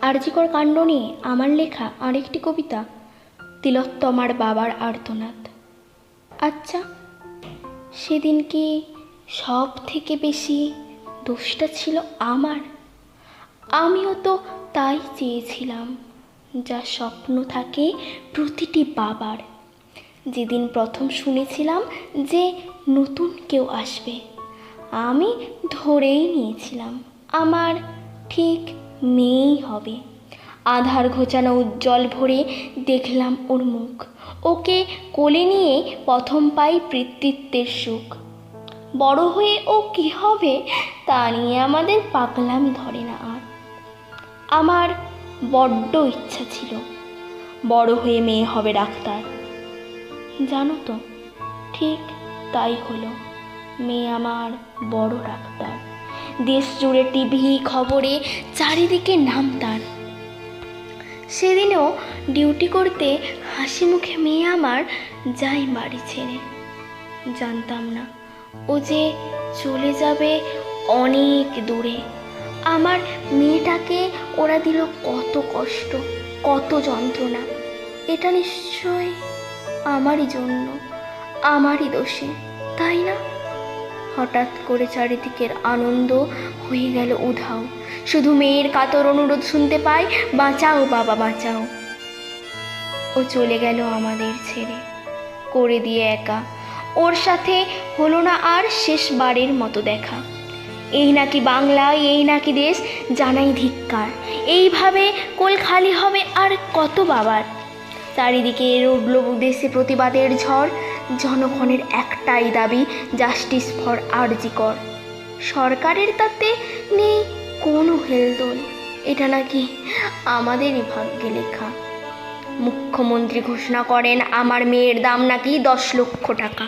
আরজিকর কাণ্ড নিয়ে আমার লেখা আরেকটি কবিতা, তিলোত্তমার বাবার আর্তনাদ। আচ্ছা, সেদিন কি সব থেকে বেশি দোষটা ছিল আমার? আমিও তো তাই চেয়েছিলাম, যা স্বপ্ন থাকে প্রতিটি বাবার। যেদিন প্রথম শুনেছিলাম যে নতুন কেউ আসবে, আমি ধরেই নিয়েছিলাম আমার ঠিক মেয়েই হবে। আধার ঘোচানো উজ্জ্বল ভরে দেখলাম ওর মুখ, ওকে কোলে নিয়ে প্রথম পাই পিতৃত্বের সুখ। বড় হয়ে ও কী হবে তা নিয়ে আমাদের পাগলামি ধরে না আর। আমার বড্ড ইচ্ছা ছিল বড় হয়ে মেয়ে হবে ডাক্তার। জানো তো, ঠিক তাই হলো, মেয়ে আমার বড় ডাক্তার। দেশ জুড়ে টিভি খবরে চারিদিকে নাম তার। সেদিনও ডিউটি করতে হাসি মুখে মেয়ে আমার যাই বাড়ি ছেড়ে। জানতাম না ও যে চলে যাবে অনেক দূরে। আমার মেয়েটাকে ওরা দিল কত কষ্ট, কত যন্ত্রণা। এটা নিশ্চয় আমারই জন্য, আমারই দোষে, তাই না? হঠাৎ করে চারিদিকের আনন্দ হয়ে গেল উধাও। শুধু মেয়ের কাতর অনুরোধ শুনতে পাই, বাঁচাও বাবা বাঁচাও। ও চলে গেল আমাদের ছেড়ে, করে দিয়ে একা। ওর সাথে হলো না আর শেষবারের মতো দেখা। এই নাকি বাংলা, এই নাকি দেশ, জানাই ধিক্কার। এইভাবে কোল খালি হবে আর কত বাবার। চারিদিকে উঠল দেশে প্রতিবাদের ঝড়। জনগণের একটাই দাবি, জাস্টিস ফর আরজিকর। সরকারের তাতে নেই কোনো হেলদোল, এটা নাকি আমাদেরই ভাগ্যে লেখা। মুখ্যমন্ত্রী ঘোষণা করেন আমার মেয়ের দাম নাকি 10 লক্ষ টাকা।